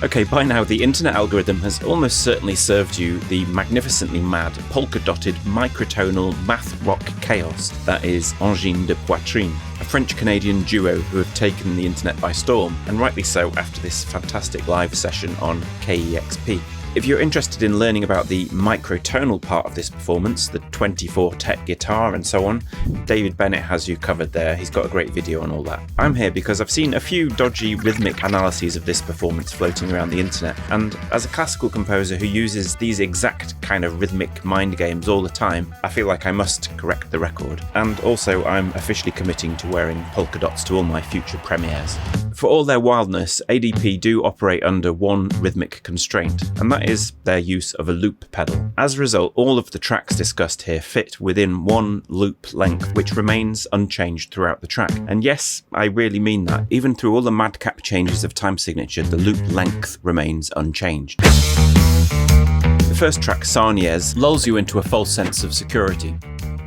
Okay, by now the internet algorithm has almost certainly served you the magnificently mad, polka-dotted, microtonal math rock chaos that is Angine de Poitrine, a French-Canadian duo who have taken the internet by storm, and rightly so after this fantastic live session on KEXP. If you're interested in learning about the microtonal part of this performance, the 24-tet guitar and so on, David Bennett has you covered there. He's got a great video on all that. I'm here because I've seen a few dodgy rhythmic analyses of this performance floating around the internet, and as a classical composer who uses these exact kind of rhythmic mind games all the time, I feel like I must correct the record. And also, I'm officially committing to wearing polka dots to all my future premieres. For all their wildness, ADP do operate under one rhythmic constraint, and that is their use of a loop pedal. As a result, all of the tracks discussed here fit within one loop length, which remains unchanged throughout the track. And yes, I really mean that. Even through all the madcap changes of time signature, the loop length remains unchanged. The first track, Sarniezz, lulls you into a false sense of security.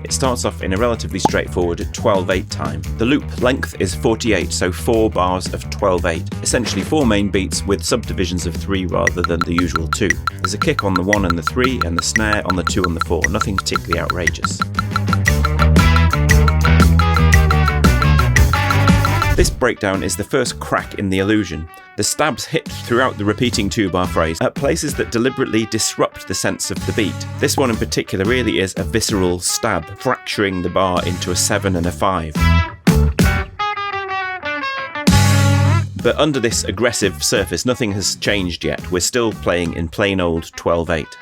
It starts off in a relatively straightforward 12/8 time. The loop length is 48, so 4 bars of 12/8. Essentially 4 main beats with subdivisions of 3 rather than the usual 2. There's a kick on the 1 and the 3, and the snare on the 2 and the 4. Nothing particularly outrageous. This breakdown is the first crack in the illusion. The stabs hit throughout the repeating 2-bar phrase at places that deliberately disrupt the sense of the beat. This one in particular really is a visceral stab, fracturing the bar into a 7 and a 5. But under this aggressive surface, nothing has changed yet. We're still playing in plain old 12/8.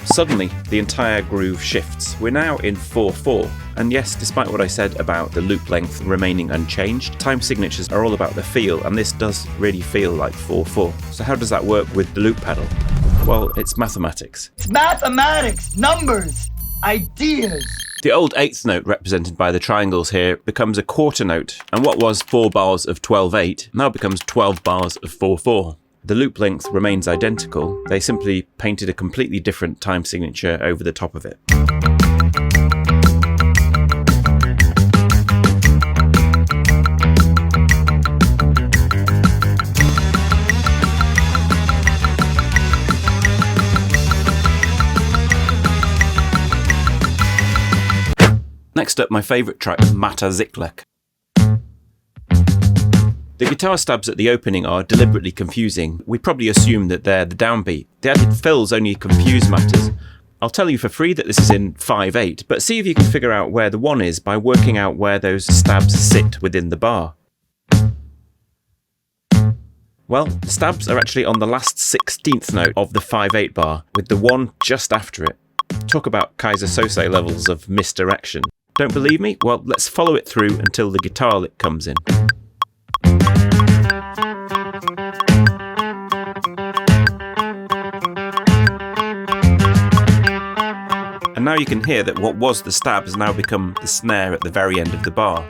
Suddenly, the entire groove shifts. We're now in 4/4, and yes, despite what I said about the loop length remaining unchanged, time signatures are all about the feel, and this does really feel like 4/4. So how does that work with the loop pedal? Well, it's mathematics. It's mathematics, numbers, ideas. The old 8th note represented by the triangles here becomes a quarter note, and what was 4 bars of 12/8 now becomes 12 bars of 4/4. The loop length remains identical, they simply painted a completely different time signature over the top of it. Next up, my favourite track, Mata Zyklek. The guitar stabs at the opening are deliberately confusing. We probably assume that they're the downbeat. The added fills only confuse matters. I'll tell you for free that this is in 5/8, but see if you can figure out where the 1 is by working out where those stabs sit within the bar. Well, the stabs are actually on the last 16th note of the 5/8 bar, with the 1 just after it. Talk about Kaiser Sose levels of misdirection. Don't believe me? Well, let's follow it through until the guitar lick comes in. And now you can hear that what was the stab has now become the snare at the very end of the bar.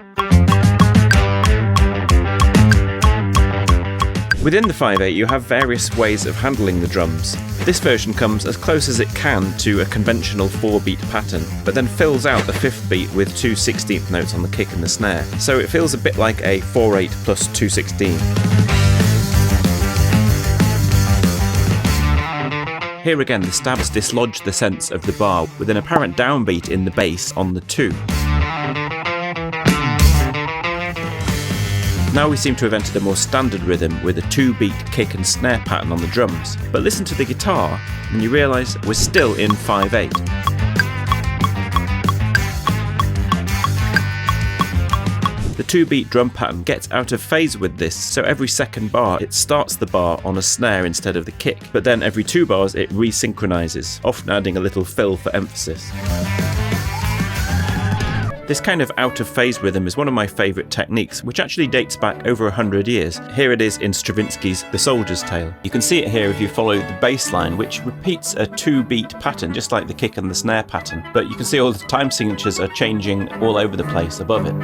Within the 5/8 you have various ways of handling the drums. This version comes as close as it can to a conventional 4-beat pattern, but then fills out the 5th beat with 2 16th notes on the kick and the snare, so it feels a bit like a 4/8 plus 2/16. Here again, the stabs dislodge the sense of the bar with an apparent downbeat in the bass on the 2. Now we seem to have entered a more standard rhythm with a 2-beat kick and snare pattern on the drums. But listen to the guitar and you realise we're still in 5/8. The 2-beat drum pattern gets out of phase with this, so every second bar it starts the bar on a snare instead of the kick, but then every 2 bars it resynchronizes, often adding a little fill for emphasis. This kind of out-of-phase rhythm is one of my favourite techniques, which actually dates back over 100 years. Here it is in Stravinsky's The Soldier's Tale. You can see it here if you follow the bass line, which repeats a 2-beat pattern, just like the kick and the snare pattern, but you can see all the time signatures are changing all over the place above it.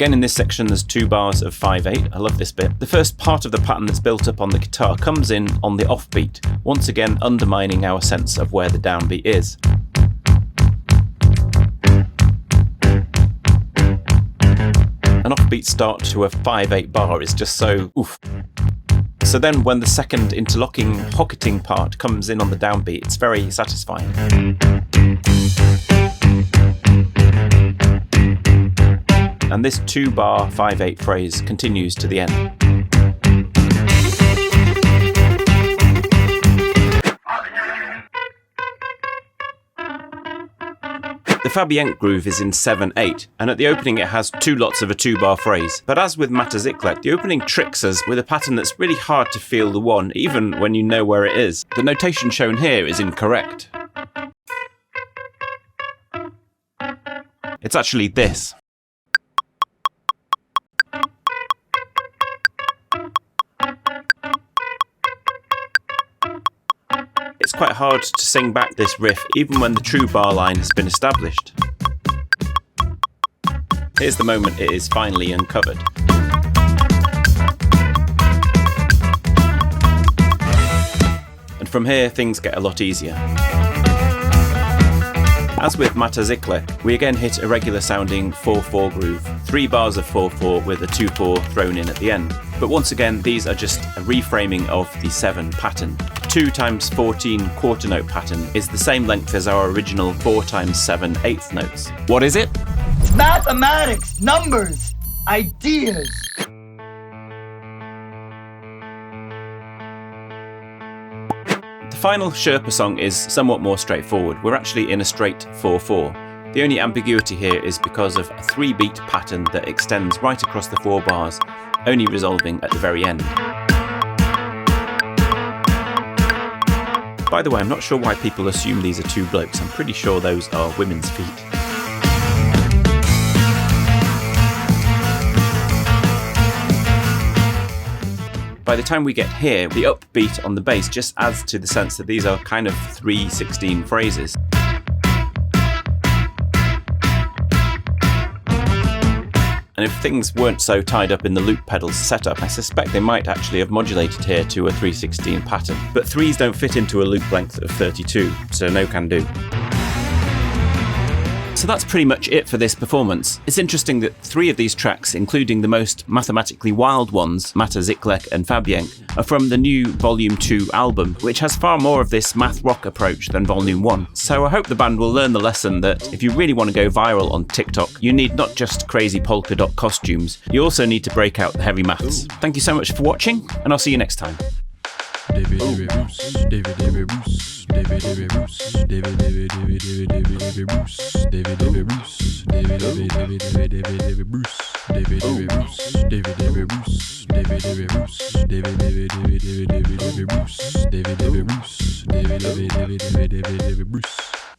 Again, in this section, there's 2 bars of 5/8. I love this bit. The first part of the pattern that's built up on the guitar comes in on the offbeat, once again undermining our sense of where the downbeat is. An offbeat start to a 5/8 bar is just so oof. So then when the second interlocking pocketing part comes in on the downbeat, it's very satisfying. And this 2-bar 5/8 phrase continues to the end. The Fabienk groove is in 7/8, and at the opening it has 2 lots of a 2-bar phrase. But as with Zyklek, the opening tricks us with a pattern that's really hard to feel the 1, even when you know where it is. The notation shown here is incorrect. It's actually this. It's quite hard to sing back this riff even when the true bar line has been established. Here's the moment it is finally uncovered. And from here things get a lot easier. As with Zyklek, we again hit a regular sounding 4/4 groove, 3 bars of 4/4 with a 2/4 thrown in at the end. But once again, these are just a reframing of the 7 pattern. 2 times 14 quarter note pattern is the same length as our original 4 times 7 eighth notes. What is it? It's mathematics, numbers, ideas. The final Sherpa song is somewhat more straightforward. We're actually in a straight 4/4. The only ambiguity here is because of a 3-beat pattern that extends right across the 4 bars, only resolving at the very end. By the way, I'm not sure why people assume these are 2 blokes. I'm pretty sure those are women's feet. By the time we get here, the upbeat on the bass just adds to the sense that these are kind of 3/16 phrases. And if things weren't so tied up in the loop pedals setup, I suspect they might actually have modulated here to a 3/16 pattern. But 3s don't fit into a loop length of 32, so no can do. So that's pretty much it for this performance. It's interesting that 3 of these tracks, including the most mathematically wild ones, Zyklek and Fabienk, are from the new Volume 2 album, which has far more of this math rock approach than Volume 1. So I hope the band will learn the lesson that if you really want to go viral on TikTok, you need not just crazy polka dot costumes, you also need to break out the heavy maths. Thank you so much for watching, and I'll see you next time. Bruce.